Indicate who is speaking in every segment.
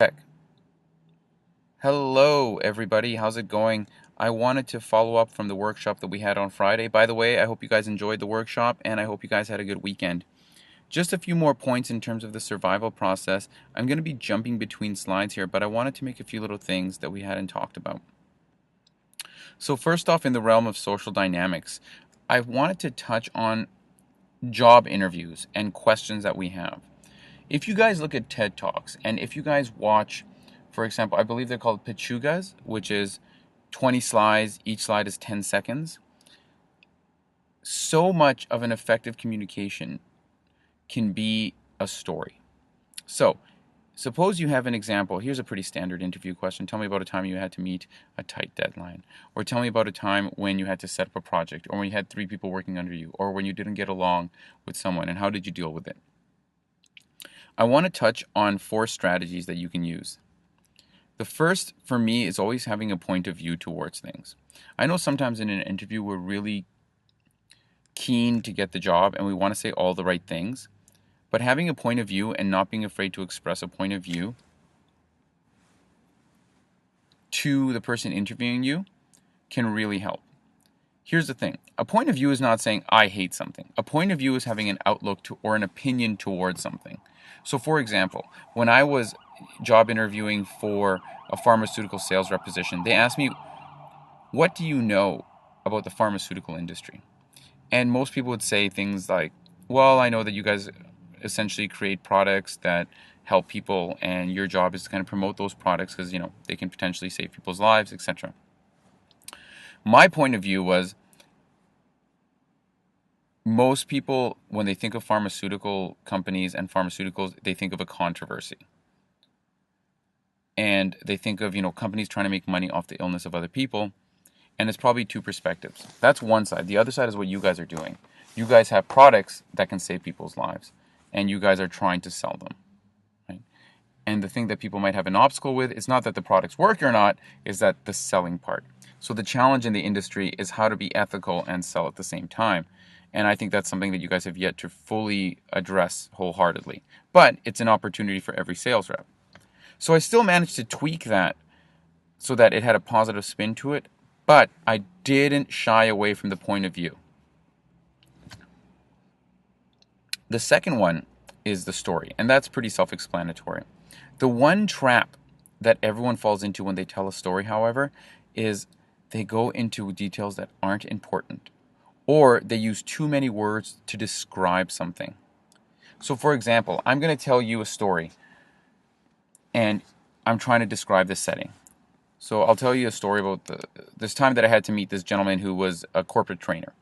Speaker 1: Heck. Hello, everybody. How's it going? I wanted to follow up from the workshop that we had on Friday. By the way, I hope you guys enjoyed the workshop and I hope you guys had a good weekend. Just a few more points in terms of the survival process. I'm going to be jumping between slides here, but I wanted to make a few little things that we hadn't talked about. So, first off, in the realm of social dynamics, I wanted to touch on job interviews and questions that we have. If you guys look at TED Talks and if you guys watch, for example, I believe they're called Pechugas, which is 20 slides, each slide is 10 seconds. So much of an effective communication can be a story. So, suppose you have an example. Here's a pretty standard interview question. Tell me about a time you had to meet a tight deadline. Or tell me about a time when you had to set up a project, or when you had three people working under you, or when you didn't get along with someone, and how did you deal with it? I want to touch on 4 strategies that you can use. The first, for me, is always having a point of view towards things. I know sometimes in an interview we're really keen to get the job and we want to say all the right things, but having a point of view and not being afraid to express a point of view to the person interviewing you can really help. Here's the thing. A point of view is not saying I hate something. A point of view is having an outlook to or an opinion towards something. So for example, when I was job interviewing for a pharmaceutical sales rep position, they asked me, "What do you know about the pharmaceutical industry?" And most people would say things like, "Well, I know that you guys essentially create products that help people and your job is to kind of promote those products because, they can potentially save people's lives, etc." My point of view was most people, when they think of pharmaceutical companies and pharmaceuticals, they think of a controversy. And they think of, companies trying to make money off the illness of other people. And it's probably 2 perspectives. That's one side. The other side is what you guys are doing. You guys have products that can save people's lives. And you guys are trying to sell them. Right? And the thing that people might have an obstacle with is not that the products work or not, is that the selling part. So the challenge in the industry is how to be ethical and sell at the same time. And I think that's something that you guys have yet to fully address wholeheartedly. But it's an opportunity for every sales rep. So I still managed to tweak that so that it had a positive spin to it, but I didn't shy away from the point of view. The second one is the story, and that's pretty self-explanatory. The one trap that everyone falls into when they tell a story, however, is they go into details that aren't important, or they use too many words to describe something. So for example, I'm going to tell you a story, and I'm trying to describe the setting. So I'll tell you a story about this time that I had to meet this gentleman who was a corporate trainer.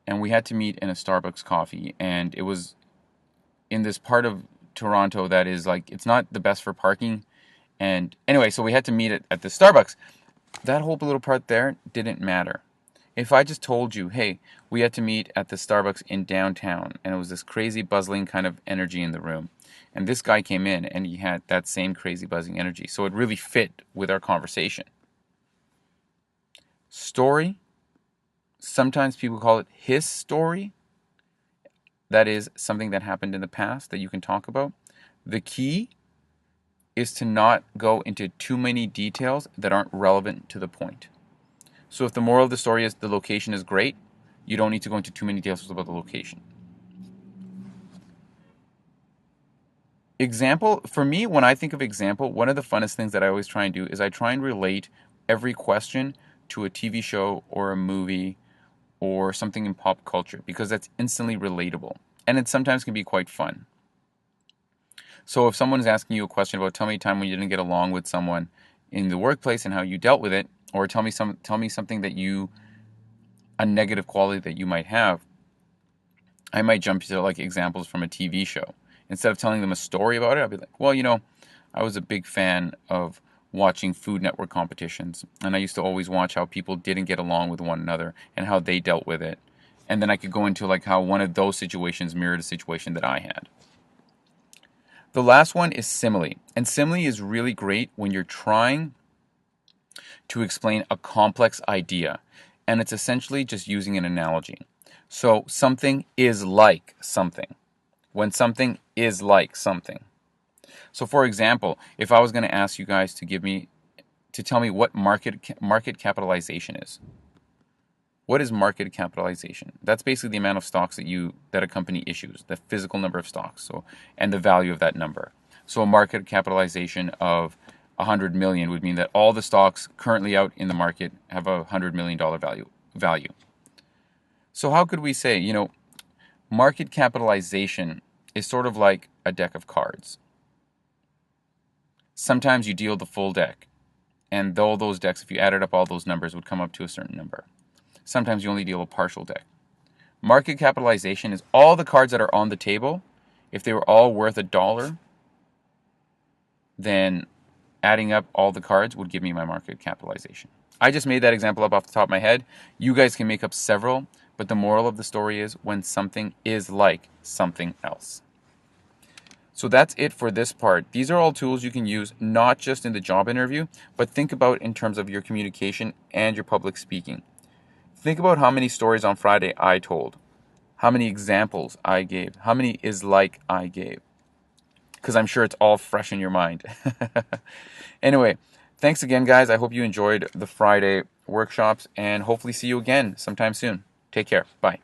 Speaker 1: And we had to meet in a Starbucks coffee, and it was in this part of Toronto that is like, it's not the best for parking. And anyway, so we had to meet at the Starbucks. That whole little part there didn't matter. If I just told you, hey, we had to meet at the Starbucks in downtown, and it was this crazy buzzing kind of energy in the room, and this guy came in and he had that same crazy buzzing energy, so it really fit with our conversation. Story, sometimes people call it his story. That is something that happened in the past that you can talk about. The key is to not go into too many details that aren't relevant to the point. So if the moral of the story is the location is great, you don't need to go into too many details about the location. Example, for me, when I think of example, one of the funnest things that I always try and do is I try and relate every question to a TV show or a movie or something in pop culture because that's instantly relatable. And it sometimes can be quite fun. So if someone is asking you a question about tell me a time when you didn't get along with someone in the workplace and how you dealt with it, or tell me something that a negative quality that you might have, I might jump to like examples from a TV show. Instead of telling them a story about it, I'll be like, well, I was a big fan of watching Food Network competitions, and I used to always watch how people didn't get along with one another and how they dealt with it. And then I could go into like how one of those situations mirrored a situation that I had. The last one is simile. And simile is really great when you're trying to explain a complex idea. And it's essentially just using an analogy. So something is like something. When something is like something. So for example, if I was going to ask you guys to tell me what market capitalization is. What is market capitalization? That's basically the amount of stocks that a company issues, the physical number of stocks, and the value of that number. So a market capitalization of 100 million would mean that all the stocks currently out in the market have a $100 million value. So how could we say, market capitalization is sort of like a deck of cards. Sometimes you deal the full deck, and all those decks, if you added up all those numbers, would come up to a certain number. Sometimes you only deal a partial deck. Market capitalization is all the cards that are on the table. If they were all worth $1, then adding up all the cards would give me my market capitalization. I just made that example up off the top of my head. You guys can make up several, but the moral of the story is when something is like something else. So that's it for this part. These are all tools you can use not just in the job interview, but think about in terms of your communication and your public speaking. Think about how many stories on Friday I told, how many examples I gave, how many is like I gave, because I'm sure it's all fresh in your mind. Anyway, thanks again, guys. I hope you enjoyed the Friday workshops and hopefully see you again sometime soon. Take care. Bye.